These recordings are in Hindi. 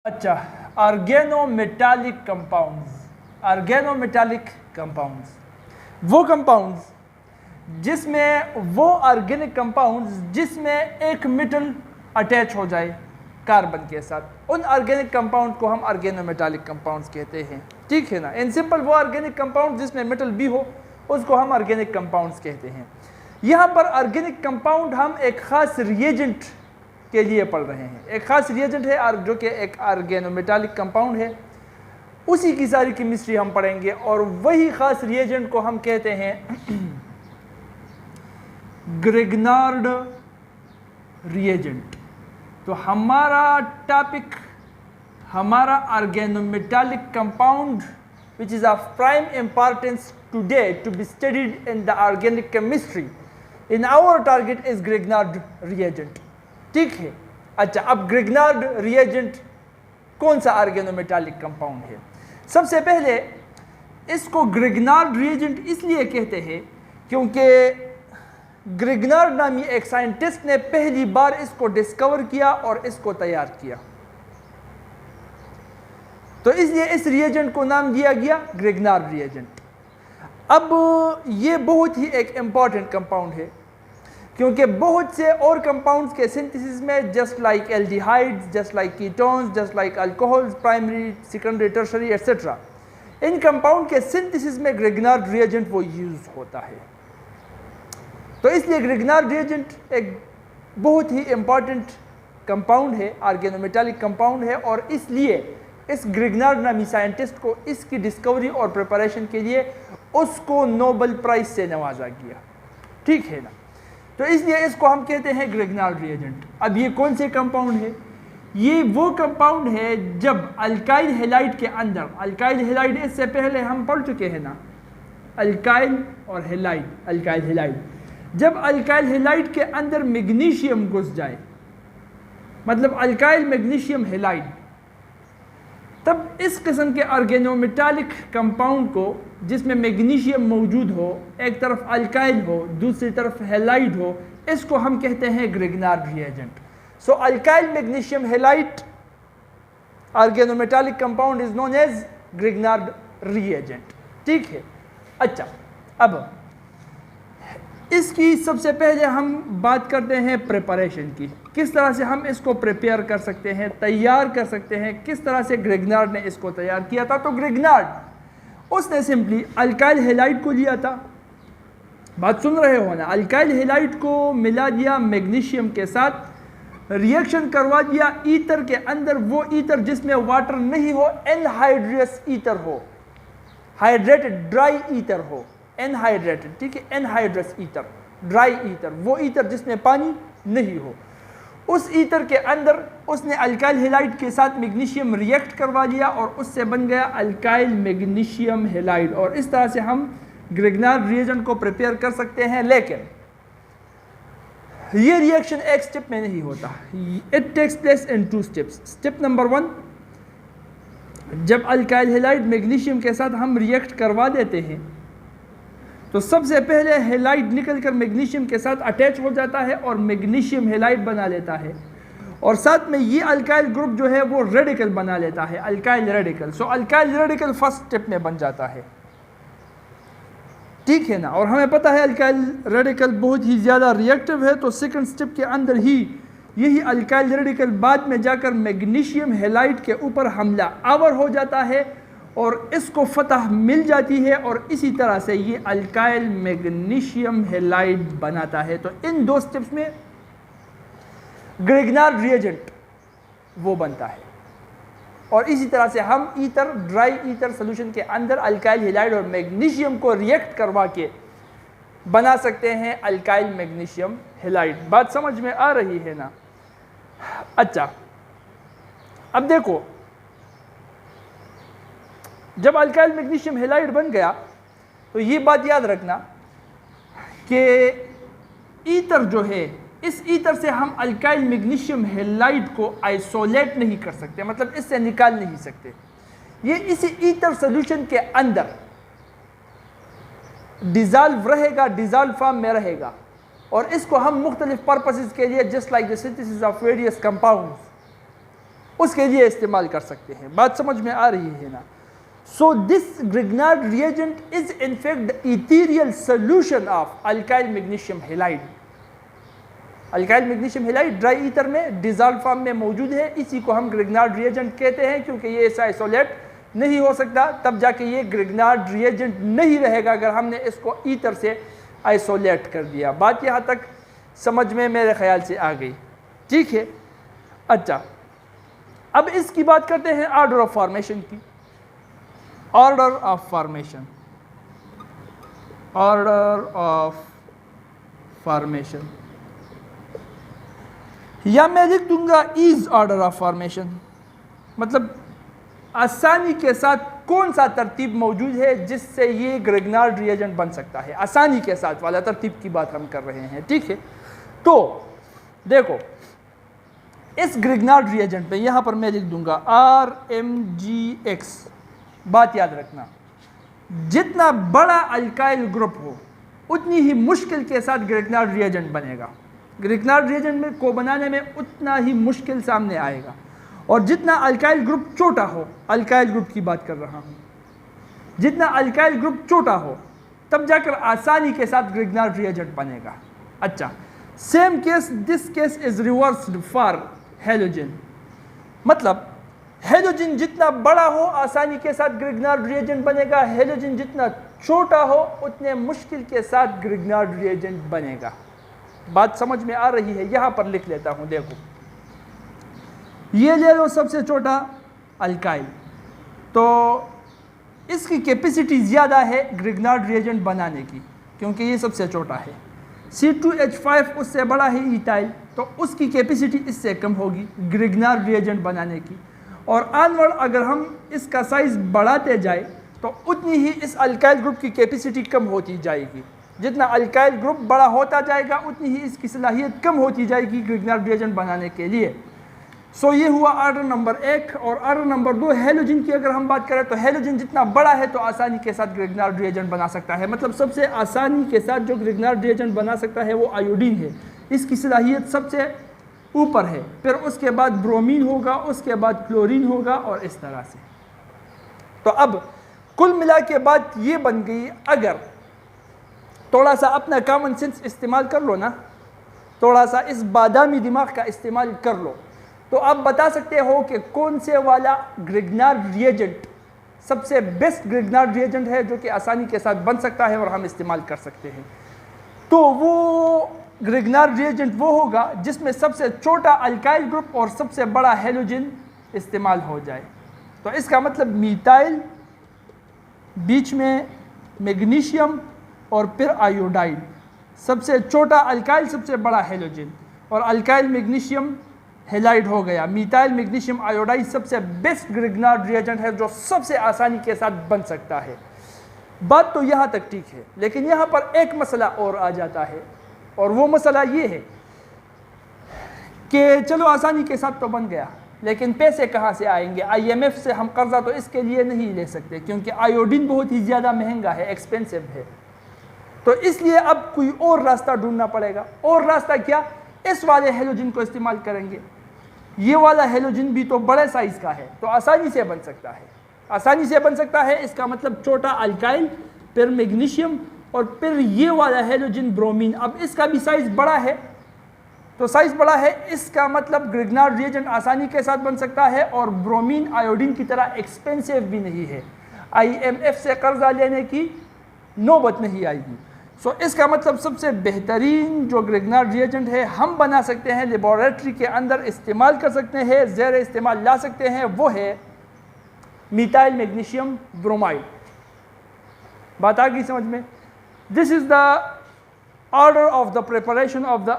अच्छा, ऑर्गेनोमेटालिक कंपाउंड्स वो कंपाउंड्स जिसमें वो ऑर्गेनिक कंपाउंड्स जिसमें एक मेटल अटैच हो जाए कार्बन के साथ, उन ऑर्गेनिक कंपाउंड को हम ऑर्गेनोमेटालिक कंपाउंड्स कहते हैं। ठीक है ना। इन सिंपल वो ऑर्गेनिक कंपाउंड जिसमें मेटल भी हो उसको हम ऑर्गेनिक कंपाउंड्स कहते हैं। यहाँ पर ऑर्गेनिक कंपाउंड हम एक खास रिएजेंट के लिए पढ़ रहे हैं। एक खास रिएजेंट है जो कि एक ऑर्गेनोमेटालिक कंपाउंड है, उसी की सारी केमिस्ट्री हम पढ़ेंगे और वही खास रिएजेंट को हम कहते हैं ग्रिग्नार्ड रिएजेंट। तो हमारा टॉपिक, हमारा organometallic compound which is of prime importance today to be studied in the organic chemistry in our target is Grignard reagent। ठीक है। अच्छा, अब ग्रिग्नार्ड रिएजेंट कौन सा ऑर्गेनोमेटालिक कंपाउंड है? सबसे पहले इसको ग्रिग्नार्ड रिएजेंट इसलिए कहते हैं क्योंकि ग्रिग्नार्ड नामी एक साइंटिस्ट ने पहली बार इसको डिस्कवर किया और इसको तैयार किया, तो इसलिए इस रिएजेंट को नाम दिया गया ग्रिग्नार्ड रिएजेंट। अब ये बहुत ही एक इम्पॉर्टेंट कंपाउंड है क्योंकि बहुत से और कंपाउंड्स के सिंथेसिस में just like aldehydes, just like ketones, just like alcohols, primary, secondary, tertiary etcetera, इन कंपाउंड के सिंथेसिस में ग्रिग्नार्ड रिएजेंट वो यूज होता है। तो इसलिए ग्रिग्नार्ड रिएजेंट एक बहुत ही इम्पॉर्टेंट कंपाउंड है, ऑर्गेनोमेटालिक कंपाउंड है, और इसलिए इस ग्रिग्नार्ड नामी साइंटिस्ट को इसकी डिस्कवरी और प्रिपरेशन के लिए उसको नोबेल प्राइज से नवाजा गया। ठीक है ना। तो इसलिए इसको हम कहते हैं ग्रिग्नार्ड रिएजेंट। अब ये कौन से कंपाउंड है? ये वो कंपाउंड है जब अल्काइल हैलाइड के अंदर, अल्काइल हैलाइड इससे पहले हम पढ़ चुके हैं ना, अल्काइल और हैलाइड, अल्काइल हैलाइड, जब अल्काइल हैलाइड के अंदर मैग्नीशियम घुस जाए, मतलब अल्काइल मैग्नीशियम हैलाइड, तब इस किस्म के ऑर्गेनोमेटालिक कंपाउंड को जिसमें मैग्नीशियम मौजूद हो, एक तरफ अल्काइल हो दूसरी तरफ हैलाइड हो, इसको हम कहते हैं Grignard reagent. So alkyl magnesium halide organometallic compound is known as Grignard reagent. ठीक है। अच्छा, अब इसकी सबसे पहले हम बात करते हैं प्रिपरेशन की, किस तरह से हम इसको प्रिपेयर कर सकते हैं, तैयार कर सकते हैं, किस तरह से ग्रिग्नार्ड ने इसको तैयार किया था। तो ग्रिग्नार्ड उसने सिंपली अल्काइल हैलाइड को लिया था, बात सुन रहे हो ना, अल्काइल हैलाइड को मिला दिया मैग्नीशियम के साथ, रिएक्शन करवा दिया ईथर के अंदर, वो ईथर जिसमें वाटर नहीं हो, एनहाइड्रस ईथर हो, हाइड्रेटेड ड्राई ईथर हो, एनहाइड्रेटेड, ठीक है, एनहाइड्रस ईथर, ड्राई ईथर, वो ईथर जिसमें पानी नहीं हो, उस ईथर के अंदर उसने अल्काइल हैलाइड के साथ मैग्नीशियम रिएक्ट करवा लिया और उससे बन गया अल्काइल मैग्नीशियम हैलाइड। और इस तरह से हम ग्रिग्नार्ड रिएजेंट को प्रिपेयर कर सकते हैं। लेकिन ये रिएक्शन एक स्टेप में नहीं होता, it takes place in 2 steps. Step number 1, जब अल्काइल हैलाइड मैग्नीशियम के साथ हम रिएक्ट करवा देते हैं तो सबसे पहले हैलाइड निकलकर मैग्नीशियम के साथ अटैच हो जाता है और मैग्नीशियम हैलाइड बना लेता है, और साथ में ये अल्काइल ग्रुप जो है वो रेडिकल बना लेता है, अल्काइल रेडिकल। सो अल्काइल रेडिकल फर्स्ट स्टेप में बन जाता है। ठीक है ना। और हमें पता है अल्काइल रेडिकल बहुत ही ज़्यादा रिएक्टिव है, तो सेकंड स्टेप के अंदर ही यही अल्काइल रेडिकल बाद में जाकर मैग्नीशियम हैलाइड के ऊपर हमला आवर हो जाता है और इसको फतह मिल जाती है, और इसी तरह से ये अल्काइल मैग्नीशियम हैलाइड बनाता है। तो इन 2 स्टेप्स में ग्रिग्नार्ड रिएजेंट वो बनता है, और इसी तरह से हम ईथर, ड्राई ईथर सोल्यूशन के अंदर अल्काइल हैलाइड और मैग्नीशियम को रिएक्ट करवा के बना सकते हैं अल्काइल मैग्नीशियम हैलाइड। बात समझ में आ रही है ना? अच्छा, अब देखो, जब अल्काइल मैग्नीशियम हैलाइड बन गया तो ये बात याद रखना कि ईथर जो है, इस ईथर से हम अल्काइल मैग्नीशियम हैलाइड को आइसोलेट नहीं कर सकते, मतलब इससे निकाल नहीं सकते। ये इसी ईथर सॉल्यूशन के अंदर डिजॉल्व रहेगा, डिजॉल्व फॉर्म में रहेगा, और इसको हम मुख्तलिफ पर्पसेस के लिए, just like the synthesis of various compounds, उसके लिए इस्तेमाल कर सकते हैं। बात समझ में आ रही है ना? So this Grignard reagent is in fact the ethereal solution of alkyl magnesium halide. Alkyl magnesium halide dry ether में डिजॉल्व फॉर्म में मौजूद है, इसी को हम ग्रिग्नार्ड रिएजेंट कहते हैं, क्योंकि ये ऐसा आइसोलेट नहीं हो सकता, तब जाके ये ग्रिग्नार्ड रिएजेंट नहीं रहेगा अगर हमने इसको ईथर से आइसोलेट कर दिया। बात यहाँ तक समझ में मेरे ख्याल से आ गई, ठीक है। अच्छा, अब इसकी बात करते हैं ऑर्डर ऑफ फॉर्मेशन की। Order of formation, order of formation, या मैं लिख दूंगा इज ऑर्डर ऑफ फॉर्मेशन, मतलब आसानी के साथ कौन सा तरतीब मौजूद है जिससे ये ग्रिग्नार्ड रिएजेंट बन सकता है। आसानी के साथ वाला तरतीब की बात हम कर रहे हैं, ठीक है। तो देखो, इस ग्रिग्नार्ड रिएजेंट में यहां पर मैं लिख दूंगा RMgX। बात याद रखना, जितना बड़ा अल्काइल ग्रुप हो उतनी ही मुश्किल के साथ ग्रिग्नार्ड रिएजेंट बनेगा। ग्रिग्नार्ड रिएजेंट में को बनाने में उतना ही मुश्किल सामने आएगा, और जितना अल्काइल ग्रुप छोटा हो, अल्काइल ग्रुप की बात कर रहा हूं, जितना अल्काइल ग्रुप छोटा हो तब जाकर आसानी के साथ ग्रिग्नार्ड रिएजेंट बनेगा। अच्छा, same case, this case is reversed for halogen, मतलब हेलोजन जितना बड़ा हो आसानी के साथ ग्रिग्नार्ड रिएजेंट बनेगा, हेलोजन जितना छोटा हो उतने मुश्किल के साथ ग्रिग्नार्ड रिएजेंट बनेगा। बात समझ में आ रही है? यहां पर लिख लेता हूं, देखो ये ले लो सबसे छोटा अल्काइल, तो इसकी कैपेसिटी ज़्यादा है ग्रिग्नार्ड रिएजेंट बनाने की, क्योंकि ये सबसे छोटा है। C2H5 उससे बड़ा है इथाइल, तो उसकी कैपेसिटी इससे कम होगी ग्रिग्नार्ड रिएजेंट बनाने की। और ऑनवर्ड अगर हम इसका साइज़ बढ़ाते जाए तो उतनी ही इस अल्काइल ग्रुप की कैपेसिटी कम होती जाएगी। जितना अल्काइल ग्रुप बड़ा होता जाएगा उतनी ही इसकी सलाहियत कम होती जाएगी ग्रिग्नार्ड रिएजेंट बनाने के लिए। सो ये हुआ ऑर्डर नंबर 1। और ऑर्डर नंबर 2 हेलोजन की अगर हम बात करें तो हेलोजन जितना बड़ा है तो आसानी के साथ ग्रिग्नार्ड रिएजेंट बना सकता है, मतलब सबसे आसानी के साथ जो ग्रिग्नार्ड रिएजेंट बना सकता है वो आयोडीन है, इसकी सलाहियत सबसे ऊपर है। फिर उसके बाद ब्रोमीन होगा, उसके बाद क्लोरीन होगा, और इस तरह से। तो अब कुल मिला के बात ये बन गई, अगर थोड़ा सा अपना कॉमन सेंस इस्तेमाल कर लो ना, थोड़ा सा इस बादामी दिमाग का इस्तेमाल कर लो, तो आप बता सकते हो कि कौन से वाला ग्रिग्नार्ड रिएजेंट सबसे बेस्ट ग्रिग्नार्ड रिएजेंट है जो कि आसानी के साथ बन सकता है और हम इस्तेमाल कर सकते हैं। तो वो ग्रिग्नार्ड रिएजेंट वो होगा जिसमें सबसे छोटा अल्काइल ग्रुप और सबसे बड़ा हेलोजन इस्तेमाल हो जाए। तो इसका मतलब मीथाइल, बीच में मैग्नीशियम और फिर आयोडाइड, सबसे छोटा अल्काइल सबसे बड़ा हेलोजन, और अल्काइल मैग्नीशियम हेलाइड हो गया। मीथाइल मैग्नीशियम आयोडाइड सबसे बेस्ट ग्रिग्नार्ड रिएजेंट है जो सबसे आसानी के साथ बन सकता है। बात तो यहाँ तक ठीक है, लेकिन यहाँ पर एक मसला और आ जाता है, और वो मसला ये है कि चलो आसानी के साथ तो बन गया, लेकिन पैसे कहाँ से आएंगे? IMF से हम कर्जा तो इसके लिए नहीं ले सकते, क्योंकि आयोडीन बहुत ही ज़्यादा महंगा है, एक्सपेंसिव है। तो इसलिए अब कोई और रास्ता ढूंढना पड़ेगा। और रास्ता क्या? इस वाले हेलोजन को इस्तेमाल करेंगे। ये वाला हेलोजन भी तो बड़े साइज का है, तो आसानी से बन सकता है, आसानी से बन सकता है। इसका मतलब छोटा अल्काइल, फिर मैग्नीशियम, और फिर ये वाला हेलोजन ब्रोमीन। अब इसका भी साइज बड़ा है, तो साइज बड़ा है, इसका मतलब ग्रिग्नार्ड रिएजेंट आसानी के साथ बन सकता है, और ब्रोमीन आयोडीन की तरह एक्सपेंसिव भी नहीं है। IMF से कर्जा लेने की नौबत नहीं आएगी। सो इसका मतलब सबसे बेहतरीन जो ग्रिग्नार्ड रिएजेंट है हम बना सकते हैं, लेबोरेटरी के अंदर इस्तेमाल कर सकते हैं, ज़ेर इस्तेमाल ला सकते हैं, वो है मीथाइल मैग्नीशियम ब्रोमाइड। बात आ गई समझ में? This is the order of the preparation of the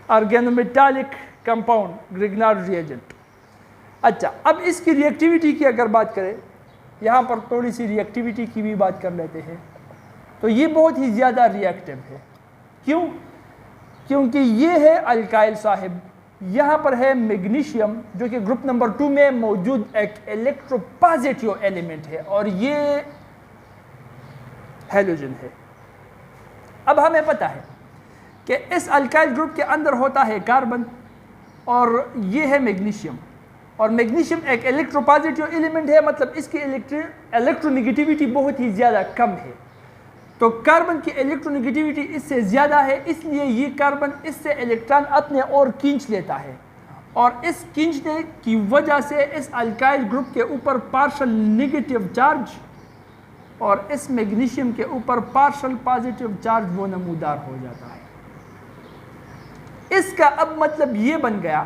organometallic compound Grignard reagent. अच्छा, अब इसकी रिएक्टिविटी की अगर बात करें, यहाँ पर थोड़ी सी रिएक्टिविटी की भी बात कर लेते हैं। तो ये बहुत ही ज़्यादा रिएक्टिव है। क्यों? क्योंकि ये है अल्काइल साहिब, यहाँ पर है मैग्नीशियम जो कि ग्रुप नंबर 2 में मौजूद एक इलेक्ट्रोपॉजिटिव एलिमेंट है, और ये हेलोजन है। अब हमें पता है कि इस अल्काइल ग्रुप के अंदर होता है कार्बन, और ये है मैग्नीशियम। और मैग्नीशियम एक इलेक्ट्रोपॉजिटिव एलिमेंट है, मतलब इसकी इलेक्ट्रोनेगेटिविटी बहुत ही ज़्यादा कम है। तो कार्बन की इलेक्ट्रोनेगेटिविटी इससे ज़्यादा है, इसलिए ये कार्बन इससे इलेक्ट्रॉन अपने और खींच लेता है, और इस खींचने की वजह से इस अल्काइल ग्रुप के ऊपर पार्शल नेगेटिव चार्ज और इस मैग्नीशियम के ऊपर पार्शल पॉजिटिव चार्ज वो नमूदार हो जाता है। इसका अब मतलब ये बन गया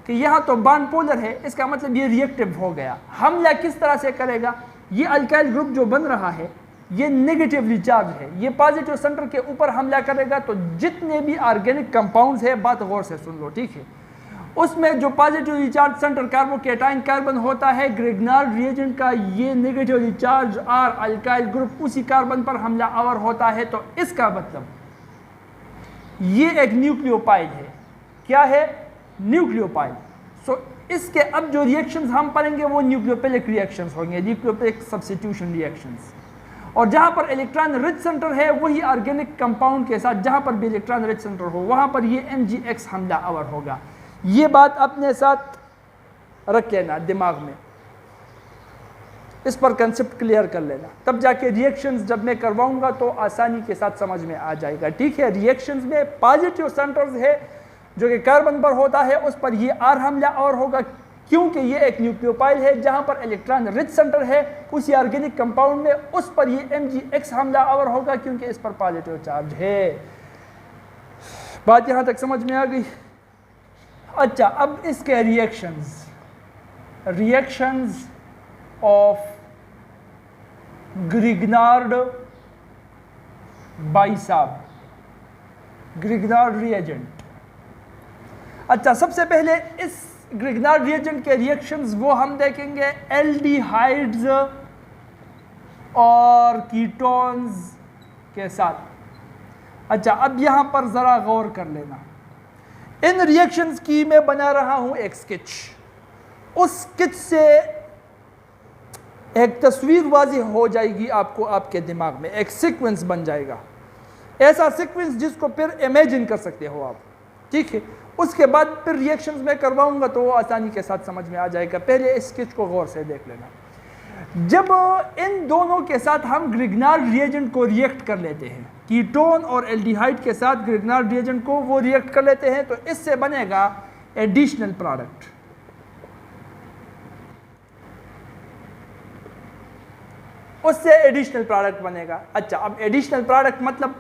कि यहाँ तो बॉन्ड पोलर है, इसका मतलब ये रिएक्टिव हो गया। हमला किस तरह से करेगा? ये अल्काइल ग्रुप जो बन रहा है ये नेगेटिवली चार्ज है, ये पॉजिटिव सेंटर के ऊपर हमला करेगा। तो जितने भी ऑर्गेनिक कंपाउंड्स है, बात गौर से सुन लो, ठीक है, उसमें जो positively charge centre carbocation carbon होता है, ग्रिग्नार्ड रिएजेंट का ये negatively charge R alkyl group उसी कार्बन पर हमला आवर होता है। तो इसका मतलब ये एक न्यूक्लियोपाइल है। क्या है? न्यूक्लियोपाइल। सो इसके अब जो रिएक्शंस हम पढ़ेंगे वो न्यूक्लियोफिलिक रिएक्शंस होंगे, न्यूक्लियोफिलिक सब्स्टिट्यूशन रिएक्शंस। और जहां पर इलेक्ट्रॉन रिच सेंटर है वही ऑर्गेनिक कंपाउंड के साथ जहां पर भी इलेक्ट्रॉन रिच सेंटर हो वहां पर ये MgX हमला आवर होगा। ये बात अपने साथ रख लेना दिमाग में, इस पर कंसेप्ट क्लियर कर लेना, तब जाके रिएक्शंस जब मैं करवाऊंगा तो आसानी के साथ समझ में आ जाएगा। ठीक है, रिएक्शंस में पॉजिटिव सेंटर्स है जो कि कार्बन पर होता है, उस पर ये आर हमला और होगा, क्योंकि ये एक न्यूक्लियोपाइल है। जहां पर इलेक्ट्रॉन रिच सेंटर है उसी ऑर्गेनिक कंपाउंड में, उस पर ये MgX हमला और होगा क्योंकि इस पर पॉजिटिव चार्ज है। बात यहां तक समझ में आ गई? अच्छा, अब इसके रिएक्शंस ऑफ ग्रिग्नार्ड बाइसाब, ग्रिग्नार्ड रिएजेंट। अच्छा, सबसे पहले इस ग्रिग्नार्ड रिएजेंट के रिएक्शंस वो हम देखेंगे एल्डिहाइड्स और कीटोन्स के साथ। अच्छा, अब यहां पर जरा गौर कर लेना, इन रिएक्शंस की मैं बना रहा हूं एक स्केच। उस स्केच से एक तस्वीर वाज़ेह हो जाएगी आपको, आपके दिमाग में एक सीक्वेंस बन जाएगा, ऐसा सीक्वेंस जिसको फिर इमेजिन कर सकते हो आप। ठीक है, उसके बाद फिर रिएक्शंस में करवाऊंगा तो वो आसानी के साथ समझ में आ जाएगा। पहले इस स्केच को गौर से देख लेना। जब इन दोनों के साथ हम ग्रिग्नार्ड रिएजेंट को रिएक्ट कर लेते हैं, कीटोन और एल्डिहाइड के साथ ग्रिग्नार्ड रिएजेंट को वो रिएक्ट कर लेते हैं, तो इससे बनेगा एडिशनल प्रोडक्ट। उससे एडिशनल प्रोडक्ट बनेगा। अच्छा, अब एडिशनल प्रोडक्ट मतलब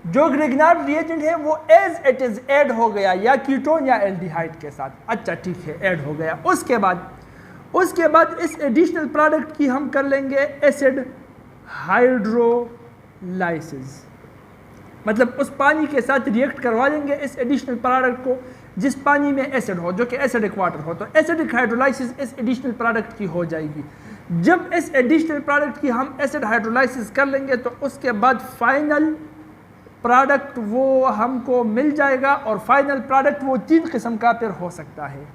जो ग्रिग्नार्ड रिएजेंट है वो एज इट इज ऐड हो गया या कीटोन या एल्डिहाइड के साथ। अच्छा ठीक है, ऐड हो गया। उसके बाद इस एडिशनल प्रोडक्ट की हम कर लेंगे एसिड हाइड्रोलाइसिस, मतलब उस पानी के साथ रिएक्ट करवा लेंगे इस एडिशनल प्रोडक्ट को जिस पानी में एसिड हो, जो कि एसिडिक वाटर हो। तो एसिडिक हाइड्रोलाइसिस इस एडिशनल प्रोडक्ट की हो जाएगी। जब इस एडिशनल प्रोडक्ट की हम एसिड हाइड्रोलाइसिस कर लेंगे तो उसके बाद फाइनल प्रोडक्ट वो हमको मिल जाएगा। और फाइनल प्रोडक्ट वो 3 किस्म का फिर हो सकता है।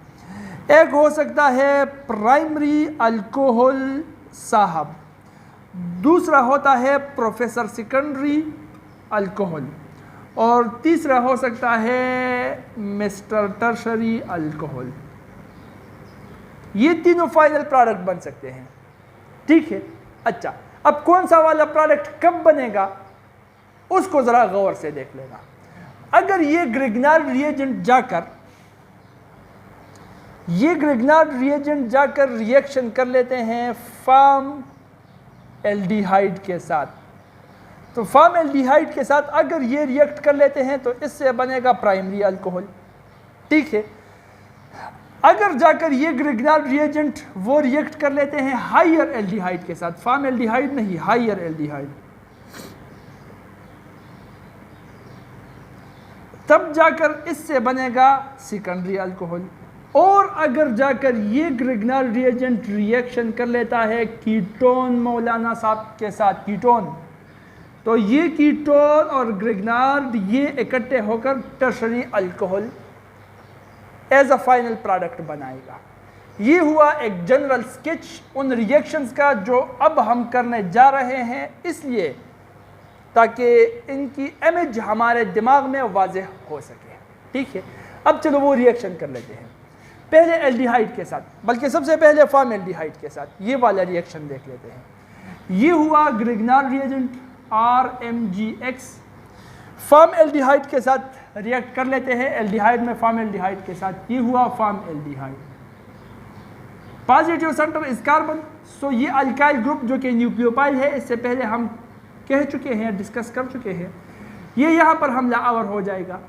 एक हो सकता है प्राइमरी अल्कोहल साहब, दूसरा होता है प्रोफेसर सेकेंडरी अल्कोहल, और तीसरा हो सकता है मिस्टर टर्शरी अल्कोहल। ये तीनों फाइनल प्रोडक्ट बन सकते हैं। ठीक है, अच्छा अब कौन सा वाला प्रोडक्ट कब बनेगा उसको जरा गौर से देख लेना। अगर ये ग्रिग्नार्ड रिएजेंट जाकर रिएक्शन कर लेते हैं फार्म एल्डिहाइड के साथ, तो फार्म एल्डिहाइड के साथ अगर ये रिएक्ट कर लेते हैं तो इससे बनेगा प्राइमरी अल्कोहल। ठीक है, अगर जाकर ये ग्रिग्नार्ड रिएजेंट वो रिएक्ट कर लेते हैं हायर एल्डिहाइड के साथ, फार्म एल्डिहाइड नहीं, हायर एल्डिहाइड, तब जाकर इससे बनेगा सेकेंडरी अल्कोहल। और अगर जाकर ये ग्रिग्नार्ड रिएजेंट रिएक्शन कर लेता है कीटोन मौलाना साहब के साथ, कीटोन, तो ये कीटोन और ग्रिग्नार्ड ये इकट्ठे होकर tertiary alcohol as a final product बनाएगा। ये हुआ एक जनरल स्केच उन रिएक्शंस का जो अब हम करने जा रहे हैं, इसलिए ताकि इनकी इमेज हमारे दिमाग में वाज़ेह हो सके। ठीक है, अब चलो वो रिएक्शन कर लेते हैं। पहले एल्डिहाइड के साथ, बल्कि सबसे पहले फॉर्मल्डिहाइड के साथ ये वाला रिएक्शन देख लेते हैं। ये हुआ ग्रिग्नार्ड रिएजेंट RMgX, फॉर्मल्डिहाइड के साथ रिएक्ट कर लेते हैं, एल्डिहाइड में फॉर्मल्डिहाइड के साथ, ये हुआ फॉर्मल्डिहाइड। पॉजिटिव सेंटर इस कार्बन, सो ये अल्काइल ग्रुप जो कि न्यूक्लियोफाइल है, इससे पहले हम कह चुके हैं, डिस्कस कर चुके हैं, ये यहाँ पर हमला आवर हो जाएगा।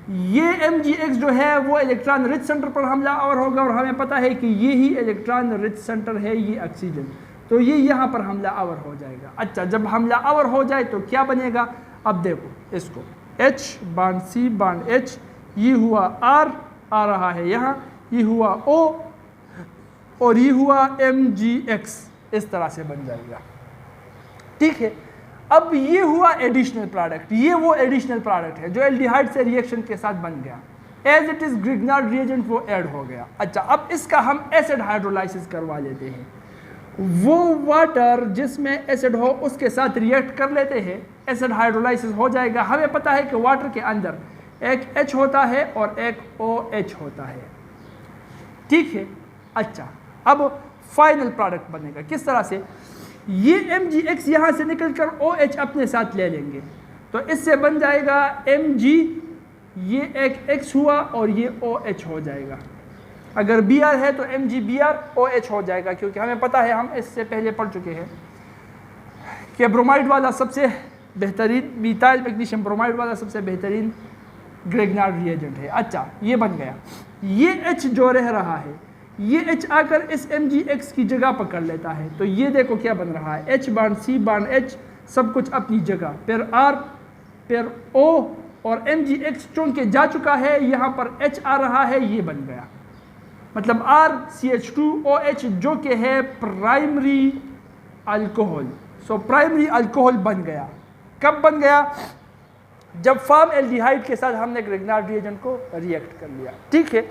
ये Mgx जो है वो इलेक्ट्रॉन रिच सेंटर पर हमला आवर होगा, और हमें पता है कि ये ही इलेक्ट्रॉन रिच सेंटर है, ये ऑक्सीजन, तो ये यहाँ पर हमला आवर हो जाएगा। अच्छा, जब हमला आवर हो जाए तो क्या बनेगा, अब देखो इसको H bond C bond H, ये हुआ R आ रहा है यहाँ, ये हुआ O और ये हुआ Mgx, इस तरह से बन जाएगा। ठीक है, अब ये हुआ एडिशनल प्रोडक्ट, ये वो एडिशनल प्रोडक्ट है जो एल्डिहाइड से रिएक्शन के साथ बन गया, as it is Grignard reagent वो ऐड हो गया। अच्छा, अब इसका हम एसिड हाइड्रोलाइसिस करवा लेते हैं, वो वाटर जिसमें एसिड हो उसके साथ रिएक्ट कर लेते हैं, एसिड हाइड्रोलाइसिस हो जाएगा। हमें पता है कि वाटर के अंदर एक H होता है और एक OH होता है। ठीक है, अच्छा, अब फाइनल प्रोडक्ट बनेगा किस तरह से, ये Mgx यहाँ से निकलकर OH अपने साथ ले लेंगे, तो इससे बन जाएगा Mg, ये एक X हुआ और ये OH हो जाएगा। अगर Br है तो MgBr OH हो जाएगा, क्योंकि हमें पता है, हम इससे पहले पढ़ चुके हैं कि ब्रोमाइड वाला सबसे बेहतरीन, मिथाइल मैग्नीशियम ब्रोमाइड वाला सबसे बेहतरीन ग्रिग्नार्ड रिएजेंट है। अच्छा, ये बन गया, ये H जो रह रहा है, ये H आकर इस Mgx की जगह पकड़ लेता है, तो ये देखो क्या बन रहा है, H bond C bond H, सब कुछ अपनी जगह, फिर R फिर O, और Mgx चूंकि जा चुका है, यहाँ पर H आ रहा है, ये बन गया, मतलब RCH2OH जो कि है primary alcohol. So primary alcohol बन गया। कब बन गया, जब फॉर्मल्डिहाइड के साथ हमने ग्रिग्नार्ड रिएजेंट को रिएक्ट कर लिया। ठीक है,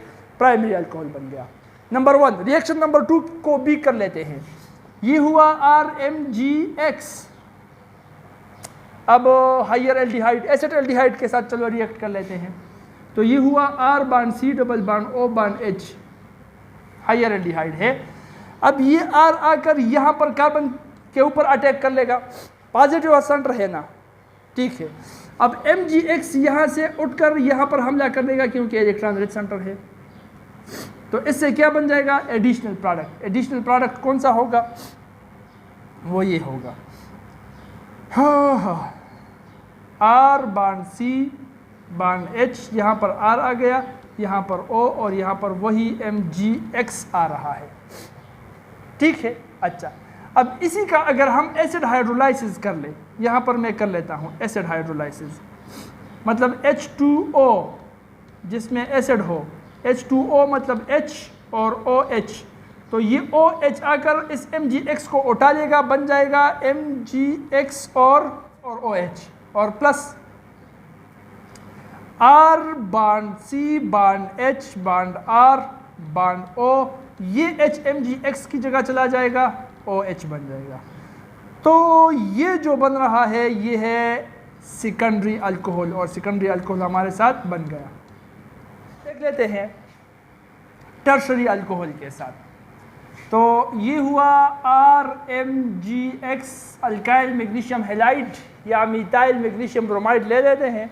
प्राइमरी अल्कोहल बन गया। नंबर 1। रिएक्शन नंबर 2 को भी कर लेते हैं, ये हुआ RMgX। अब हायर एल्डिहाइड, एसिड एल्डिहाइड के साथ चलो रिएक्ट कर लेते हैं, तो ये हुआ R bond C double bond O bond H, higher aldehyde है। अब ये R आकर यहाँ पर कार्बन के ऊपर अटैक कर लेगा, पॉजिटिव सेंटर है ना। ठीक है, अब Mgx यहाँ से उठकर यहाँ पर हमला कर देगा, क्योंकि इलेक्ट्रॉन रिच सेंटर है, तो इससे क्या बन जाएगा, एडिशनल प्रोडक्ट। एडिशनल प्रोडक्ट कौन सा होगा, वो ये होगा, R bond C bond H, यहाँ पर R आ गया, यहाँ पर O, और यहाँ पर वही Mgx आ रहा है। ठीक है, अच्छा, अब इसी का अगर हम एसिड हाइड्रोलाइसिस कर ले, यहाँ पर मैं कर लेता हूँ एसिड हाइड्रोलाइसिस, मतलब H2O जिसमें एसिड हो, H2O मतलब H और OH, तो ये OH आकर इस Mgx को उठा लेगा, बन जाएगा Mgx और OH, और plus R bond C bond H bond R bond O, ये H Mgx की जगह चला जाएगा, OH बन जाएगा। तो ये जो बन रहा है ये है सेकेंडरी अल्कोहल, और सेकेंडरी अल्कोहल हमारे साथ बन गया। देख लेते हैं टर्शरी अल्कोहल के साथ, तो ये हुआ RMgX, अल्काइल मैग्नीशियम हैलाइड या मिथाइल मैग्नीशियम ब्रोमाइड ले लेते हैं,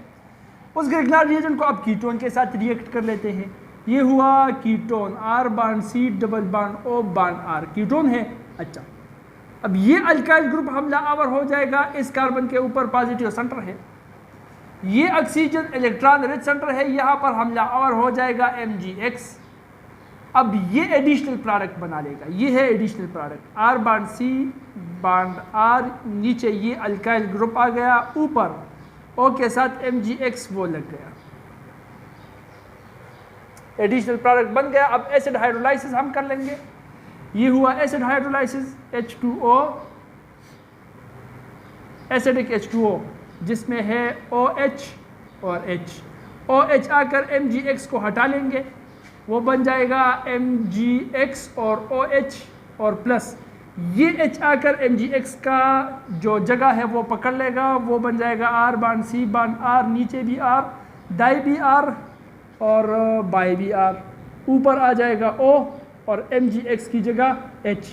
उस ग्रिग्नार्ड रिएजेंट को अब कीटोन के साथ रिएक्ट कर लेते हैं। ये हुआ ketone, R bond C double bond O bond R, ketone है। अच्छा, अब ये अल्काइल ग्रुप हमला आवर हो जाएगा, इस कार्बन के ऊपर पॉजिटिव सेंटर है, ये ऑक्सीजन इलेक्ट्रॉन रिच सेंटर है, यहाँ पर हमला आवर हो जाएगा Mgx। अब ये एडिशनल प्रोडक्ट बना लेगा, ये है additional product, R bond C bond R, नीचे ये अल्काइल ग्रुप आ गया, ऊपर O के साथ Mgx वो लग गया, एडिशनल प्रोडक्ट बन गया। अब एसिड हाइड्रोलाइसिस हम कर लेंगे, ये हुआ acid hydrolysis, H2O, acidic H2O जिसमें है OH और H, OH आकर Mgx को हटा लेंगे, वो बन जाएगा Mgx और OH, और प्लस ये H आकर Mgx का जो जगह है वो पकड़ लेगा, वो बन जाएगा R bond C bond R, नीचे भी R, दाई भी R और बाई भी R, ऊपर आ जाएगा O और MgX की जगह H।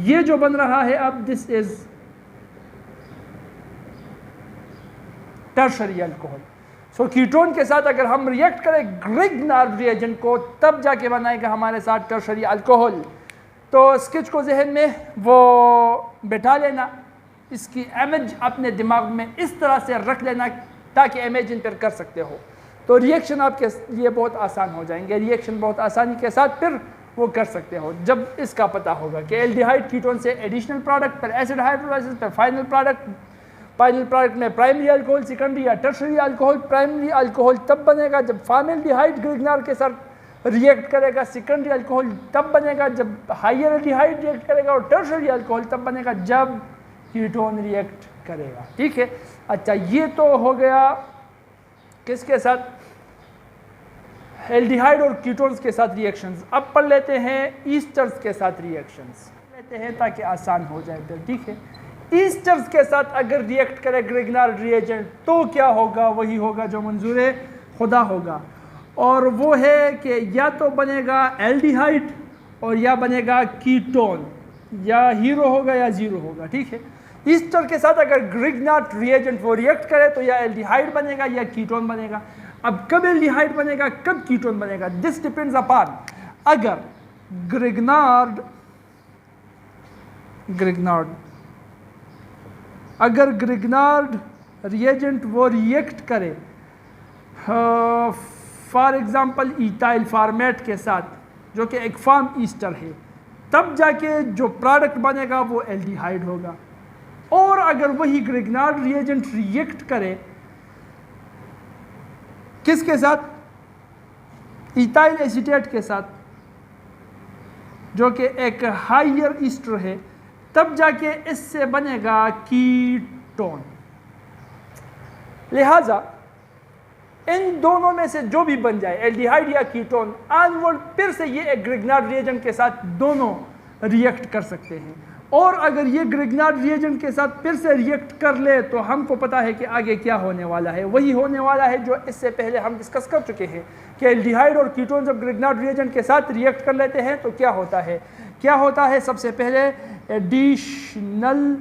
ये जो बन रहा है अब this is tertiary alcohol. So ketone के साथ अगर हम रिएक्ट करें ग्रिग्नार्ड रिएजेंट को तब जाके बनाएगा हमारे साथ टर्शरी अल्कोहल। तो स्केच को जहन में वो बैठा लेना, इसकी इमेज अपने दिमाग में इस तरह से रख लेना ताकि इमेजिन पर कर सकते हो। तो रिएक्शन आपके लिए बहुत आसान हो जाएंगे, रिएक्शन बहुत आसानी के साथ फिर वो कर सकते हो जब इसका पता होगा कि एल्डिहाइड कीटोन से एडिशनल प्रोडक्ट पर एसिड हाइड्रोलाइसिस पर फाइनल प्रोडक्ट में प्राइमरी अल्कोहल, सेकेंडरी या टर्शरी अल्कोहल। प्राइमरी अल्कोहल तब बनेगा जब फॉर्मेल्डिहाइड ग्रिग्नार के साथ रिएक्ट करेगा, सेकेंडरी अल्कोहल तब बनेगा जब हायर एल्डिहाइड रिएक्ट करेगा, और टर्शरी अल्कोहल तब बनेगा जब कीटोन रिएक्ट करेगा। ठीक है, अच्छा ये तो हो गया किसके साथ, एल्डिहाइड और कीटोन्स के साथ रिएक्शंस। अब पढ़ लेते हैं ईस्टर्स के साथ रिएक्शंस लेते हैं ताकि आसान हो जाए फिर। ठीक है, ईस्टर्स के साथ अगर रिएक्ट करे ग्रिग्नार्ड रिएजेंट तो क्या होगा, वही होगा जो मंजूर खुदा होगा, और वो है कि या तो बनेगा एल्डिहाइड और या बनेगा कीटोन, या हीरो होगा या जीरो होगा। ठीक है, ईस्टर के साथ अगर ग्रिग्नार्ड रिएजेंट वो रिएक्ट करे तो या एल्डिहाइड बनेगा या कीटोन बनेगा। अब कब एल्डिहाइड बनेगा कब कीटोन बनेगा, दिस डिपेंड्स अपॉन अगर ग्रिग्नार्ड रिएजेंट वो रिएक्ट करे फॉर एग्जांपल इथाइल फॉर्मेट के साथ जो कि एक फॉर्म ईस्टर है, तब जाके जो प्रोडक्ट बनेगा वो एल्डिहाइड होगा। और अगर वही ग्रिग्नार्ड रिएजेंट रिएक्ट करे किसके साथ, इथाइल एसीटेट के साथ जो कि एक हायर ईस्टर है, तब जाके इससे बनेगा कीटोन। लिहाजा इन दोनों में से जो भी बन जाए एल्डिहाइड या कीटोन, ऑनवर्ड फिर से ये एक ग्रिग्नार्ड रिएजेंट के साथ दोनों रिएक्ट कर सकते हैं। और अगर ये ग्रिग्नार्ड रिएजेंट के साथ फिर से रिएक्ट कर ले तो हमको पता है कि आगे क्या होने वाला है, वही होने वाला है जो इससे पहले हम डिस्कस कर चुके हैं कि एल्डिहाइड और कीटोन जब ग्रिग्नार्ड रिएजेंट के साथ रिएक्ट कर लेते हैं तो क्या होता है। क्या होता है, सबसे पहले एडिशनल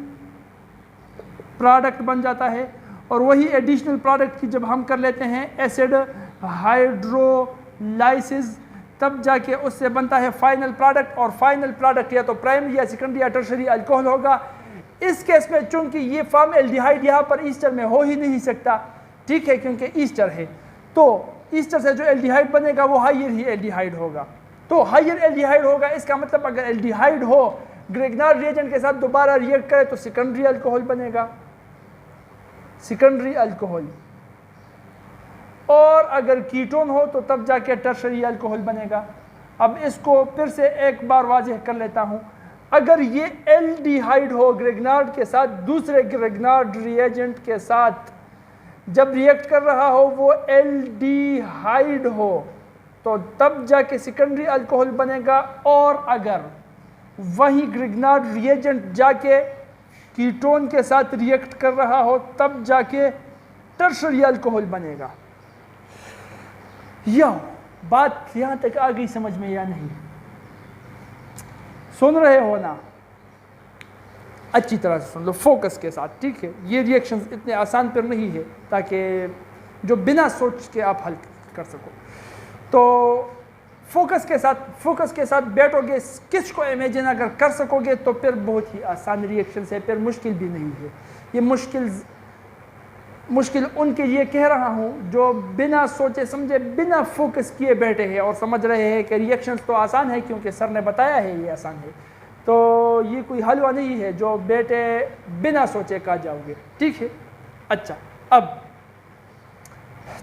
प्रोडक्ट बन जाता है, और वही एडिशनल प्रोडक्ट की जब हम कर लेते हैं एसिड हाइड्रोलाइसिस, तब जाके उससे बनता है फाइनल प्रोडक्ट, और फाइनल प्रोडक्ट या तो प्राइमरी या सेकेंडरी या टर्शरी अल्कोहल होगा। इस केस में चूंकि ये फॉर्म एल्डिहाइड यहाँ पर ईस्टर में हो ही नहीं सकता, ठीक है, क्योंकि ईस्टर है, तो ईस्टर से जो एल्डिहाइड बनेगा वो हायर ही एल्डिहाइड होगा। तो हायर एल्डिहाइड होगा, इसका मतलब अगर एल्डिहाइड हो ग्रिग्नार्ड रिएजेंट के साथ दोबारा रिएक्ट करे तो सेकेंडरी अल्कोहल बनेगा, सेकेंडरी अल्कोहल। और अगर कीटोन हो तो तब जाके टर्शरी अल्कोहल बनेगा। अब इसको फिर से एक बार वाज़ेह कर लेता हूँ, अगर ये एल्डिहाइड हो ग्रिग्नार्ड के साथ, दूसरे ग्रिग्नार्ड रिएजेंट के साथ जब रिएक्ट कर रहा हो वो एल्डिहाइड हो तो तब जाके सेकेंडरी अल्कोहल बनेगा। और अगर वही ग्रिग्नार्ड रिएजेंट जाके कीटोन के साथ रिएक्ट कर रहा हो तब जाके टर्शरी अल्कोहल बनेगा। या बात यहां तक आ गई समझ में या नहीं, सुन रहे हो ना, अच्छी तरह से सुन लो फोकस के साथ। ठीक है, ये रिएक्शंस इतने आसान पर नहीं है ताकि जो बिना सोच के आप हल कर सको। तो फोकस के साथ बैठोगे, स्केच को इमेजिन अगर कर सकोगे तो फिर बहुत ही आसान रिएक्शन है, फिर मुश्किल भी नहीं है। ये मुश्किल उनके लिए कह रहा हूँ जो बिना सोचे समझे बिना फोकस किए बैठे हैं और समझ रहे हैं कि रिएक्शंस तो आसान है क्योंकि सर ने बताया है ये आसान है, तो ये कोई हलवा नहीं है जो बेटे बिना सोचे खा जाओगे। ठीक है, अच्छा अब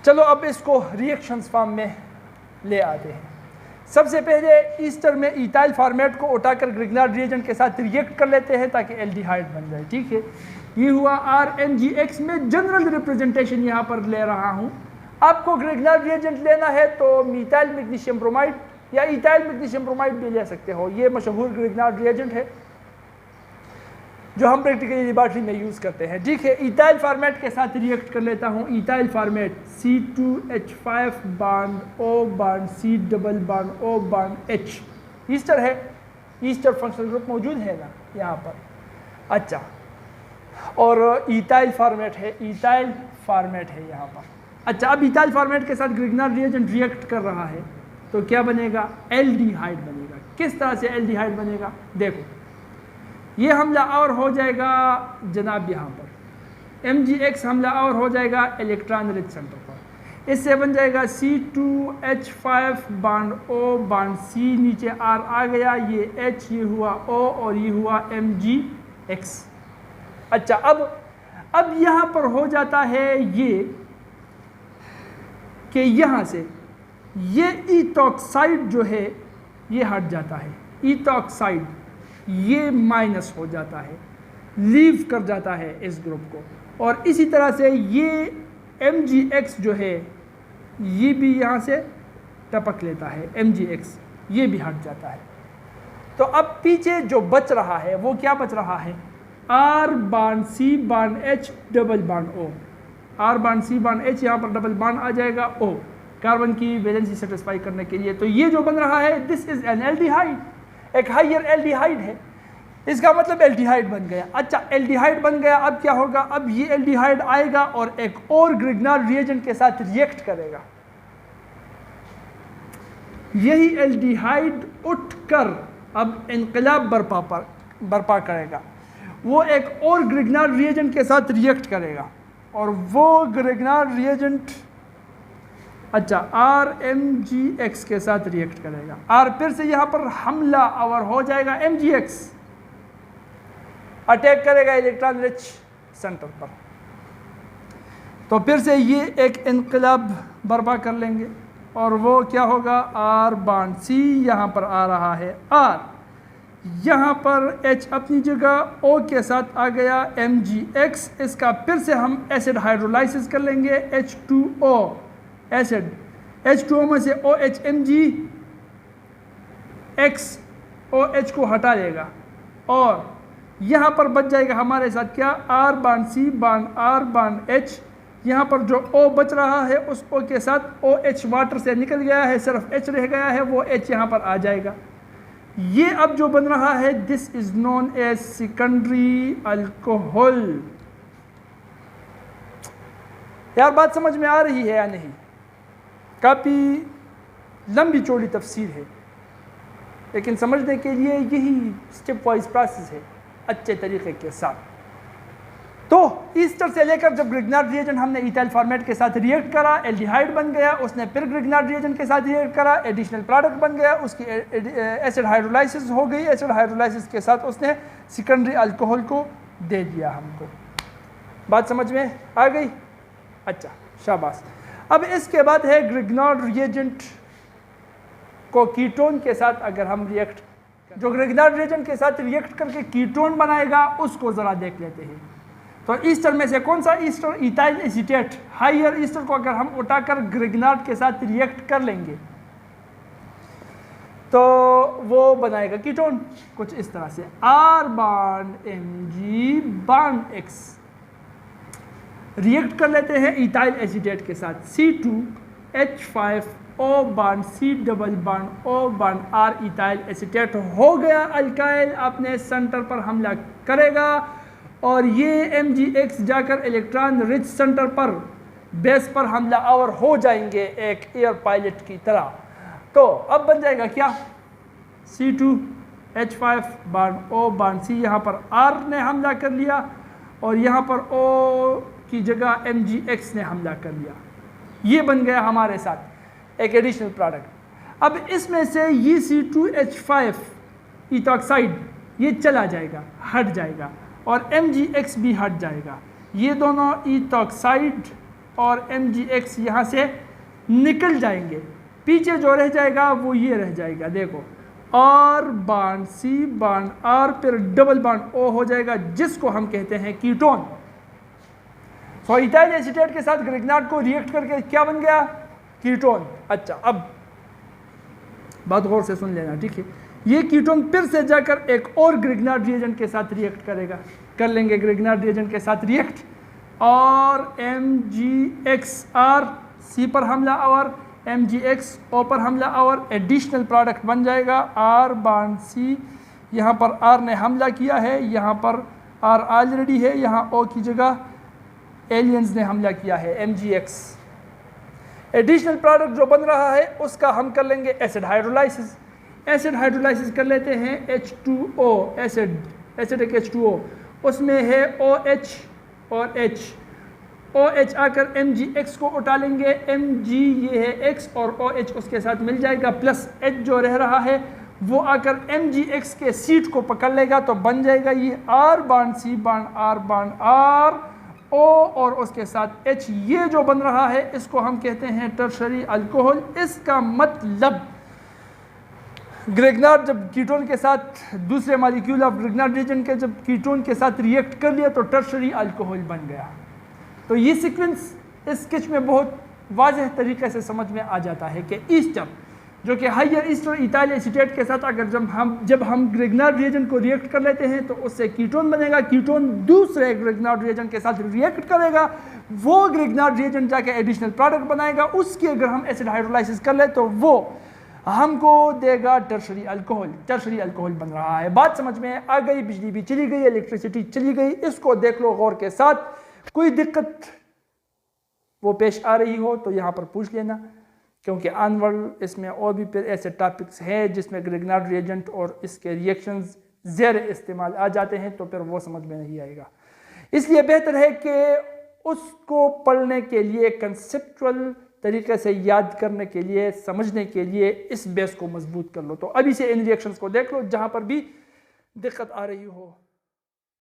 चलो अब इसको रिएक्शंस फॉर्म में ले आते हैं। सबसे पहले ईस्टर में इथाइल फॉर्मेट को उठाकर ग्रिग्नार्ड रिएजेंट के साथ रिएक्ट कर लेते हैं ताकि एल्डिहाइड बन जाए। ठीक है, ये हुआ RNGX में जनरल रिप्रेजेंटेशन यहाँ पर ले रहा हूँ। आपको ग्रिग्नार्ड रिएजेंट लेना है तो मिथाइल मैग्नीशियम ब्रोमाइड या इथाइल मैग्नीशियम ब्रोमाइड भी ले सकते हो, ये मशहूर ग्रिग्नार्ड रिएजेंट है। जो हम प्रैक्टिकली लेबॉरेटरी में यूज़ करते हैं। ठीक है, इथाइल फॉर्मेट के साथ रिएक्ट कर लेता हूँ। Ethyl format C2H5 bond O bond C double bond O bond H, Easter है, ईस्टर फंक्शनल ग्रुप मौजूद है ना यहाँ पर। अच्छा, और इथाइल फॉर्मेट है, इथाइल फॉर्मेट है यहाँ पर। अच्छा, अब इथाइल फॉर्मेट के साथ ग्रिग्नार्ड रिएजेंट रिएक्ट कर रहा है तो क्या बनेगा? एल्डिहाइड बनेगा। किस तरह से एल्डिहाइड बनेगा? देखो, ये हमला और हो जाएगा जनाब यहाँ पर MgX हमला और हो जाएगा इलेक्ट्रॉन रिच सेंटर पर। इससे बन जाएगा C2H5 bond O bond C, नीचे R आ गया, ये H, ये हुआ O और ये हुआ MgX। अच्छा, अब यहाँ पर हो जाता है ये कि यहाँ से ये इथॉक्साइड जो है ये हट जाता है, इथॉक्साइड ये माइनस हो जाता है, लीव कर जाता है इस ग्रुप को, और इसी तरह से ये MgX जो है ये भी यहाँ से टपक लेता है, MgX ये भी हट जाता है। तो अब पीछे जो बच रहा है वो क्या बच रहा है? R bond C bond H double bond O, R bond C bond H, यहाँ पर डबल बॉन्ड आ जाएगा O कार्बन की वैलेंसी सेटिस्फाई करने के लिए। तो ये जो बन रहा है दिस इज एन एल्डिहाइड, एक हाइयर एल्डिहाइड है, इसका मतलब एल्डिहाइड बन गया। अच्छा, एल्डिहाइड बन गया, अब क्या होगा? अब ये एल्डिहाइड आएगा और एक और ग्रिग्नार्ड रिएजेंट के साथ रिएक्ट करेगा। यही एल्डिहाइड उठकर अब इनकलाब बर्पा करेगा, वो एक और ग्रिग्नार्ड रिएजेंट के साथ रिएक्ट करेगा, और वो ग्रिग्नार्ड रिएजेंट अच्छा RMgX के साथ रिएक्ट करेगा। R फिर से यहाँ पर हमला आवर हो जाएगा, MgX अटैक करेगा इलेक्ट्रॉन रिच सेंटर पर। तो फिर से ये एक इनकलाब बर्पा कर लेंगे, और वो क्या होगा? R बॉन्ड C यहाँ पर आ रहा है R, यहाँ पर H अपनी जगह, O के साथ आ गया MgX, इसका फिर से हम एसिड हाइड्रोलाइसिस कर लेंगे, H2O एसिड, H2O में से OH MgX OH को हटा देगा, और यहाँ पर बच जाएगा हमारे साथ क्या? R bond C bond R bond H, यहाँ पर जो O बच रहा है उस O के साथ OH वाटर से निकल गया है, सिर्फ H रह गया है, वो H यहाँ पर आ जाएगा। ये अब जो बन रहा है this is known as secondary alcohol. यार बात समझ में आ रही है या नहीं? काफ़ी लंबी चौड़ी तफसीर है, लेकिन समझने के लिए यही स्टेप वाइज प्रोसेस है अच्छे तरीके के साथ। तो ईस्टर से लेकर जब ग्रिग्नार्ड रिएजेंट हमने इथाइल फॉर्मेट के साथ रिएक्ट करा, एल्डिहाइड बन गया, उसने फिर ग्रिग्नार्ड रिएजेंट के साथ रिएक्ट करा, एडिशनल प्रोडक्ट बन गया, उसकी एसिड हाइड्रोलाइसिस हो गई, एसिड हाइड्रोलाइसिस के साथ उसने सेकेंडरी अल्कोहल को दे दिया हमको। बात समझ में आ गई? अच्छा, शाबाश। अब इसके बाद है ग्रिग्नार्ड रिएजेंट को कीटोन के साथ अगर हम रिएक्ट, जो ग्रिग्नार्ड रिएजेंट के साथ रिएक्ट करके कीटोन बनाएगा उसको ज़रा देख लेते हैं। तो ईस्टर में से कौन सा Easter? Ethyl acetate, higher Easter को अगर हम उठाकर ग्रिग्नार्ड के साथ रिएक्ट कर लेंगे तो वो बनाएगा कीटोन कुछ इस तरह से, R bond Mg bond X। React कर लेते हैं इथाइल एसीटेट के साथ, C2H5O bond C double bond O bond R, ethyl acetate हो गया अल्काइल, अपने सेंटर पर हमला करेगा, और ये MgX जाकर इलेक्ट्रॉन रिच सेंटर पर बेस पर हमला आवर हो जाएंगे एक एयर पायलट की तरह। तो अब बन जाएगा क्या? C2H5 bond O bond C, यहाँ पर R ने हमला कर लिया, और यहाँ पर O की जगह MgX ने हमला कर लिया। ये बन गया हमारे साथ एक एडिशनल प्रोडक्ट। अब इसमें से ये C2H5 इथॉक्साइड ये चला जाएगा, हट जाएगा, और MgX भी हट जाएगा। ये दोनों इथॉक्साइड और MgX यहाँ से निकल जाएंगे, पीछे जो रह जाएगा वो ये रह जाएगा, देखो R bond C bond R, फिर डबल बॉन्ड O हो जाएगा, जिसको हम कहते हैं कीटोन। सो इथाइल एसीटेट के साथ ग्रिग्नार्ड को रिएक्ट करके क्या बन गया? कीटोन। अच्छा, अब बात गौर से सुन लेना, ठीक है? ये कीटोन फिर से जाकर एक और ग्रिग्नार्ड रिएजेंट के साथ रिएक्ट करेगा, कर लेंगे ग्रिग्नार्ड रिएजेंट के साथ रिएक्ट, और MgXR C पर हमला और MgX O पर हमला और एडिशनल प्रोडक्ट बन जाएगा R बांड C। यहाँ पर R ने हमला किया है, यहाँ पर R ऑलरेडी है, यहाँ O की जगह एलियंस ने हमला किया है MgX। एडिशनल प्रोडक्ट जो बन रहा है उसका हम कर लेंगे एसिड हाइड्रोलाइसिस। एसिड हाइड्रोलाइसिस कर लेते हैं H2O, एसिडिक H2O, उसमें है OH और H। OH आकर MgX को उठा लेंगे, Mg ये है X और OH उसके साथ मिल जाएगा, प्लस H जो रह रहा है वो आकर MgX के सीट को पकड़ लेगा, तो बन जाएगा ये R bond C bond R bond R O और उसके साथ H। ये जो बन रहा है इसको हम कहते हैं टर्शरी अल्कोहल। इसका मतलब ग्रिग्नार्ड जब कीटोन के साथ, दूसरे मॉलिक्यूल ऑफ ग्रिग्नार्ड रिएजेंट के जब कीटोन के साथ रिएक्ट कर लिया तो टर्शरी अल्कोहल बन गया। तो ये सीक्वेंस इस स्केच में बहुत वाज़ेह तरीके से समझ में आ जाता है कि ईस्टर जो कि हाइयर ईस्टर इथाइल एसीटेट के साथ अगर जब हम ग्रिग्नार्ड रिएजेंट को रिएक्ट कर लेते हैं तो उससे कीटोन बनेगा, कीटोन दूसरे ग्रिग्नार्ड रिएजेंट के साथ रिएक्ट करेगा, वो ग्रिग्नार्ड रिएजेंट जाके एडिशनल प्रोडक्ट बनाएगा, उसकी अगर हम एसिड हाइड्रोलाइसिस कर ले तो वो हमको देगा टर्शरी अल्कोहल। टर्शरी अल्कोहल बन रहा है। बात समझ में आ गई? बिजली भी चली गई, इलेक्ट्रिसिटी चली गई। इसको देख लो गौर के साथ। कोई दिक्कत वो पेश आ रही हो तो यहाँ पर पूछ लेना, क्योंकि आनवर्ड इसमें और भी फिर ऐसे टॉपिक्स हैं जिसमें ग्रिग्नार्ड रिएजेंट और इसके रिएक्शंस ज़ेर इस्तेमाल आ जाते हैं, तो फिर वो समझ में नहीं आएगा। इसलिए बेहतर है कि उसको पढ़ने के लिए, कंसेप्चुअल तरीके से याद करने के लिए, समझने के लिए इस बेस को मजबूत कर लो। तो अभी से इन रिएक्शंस को देख लो जहाँ पर भी दिक्कत आ रही हो।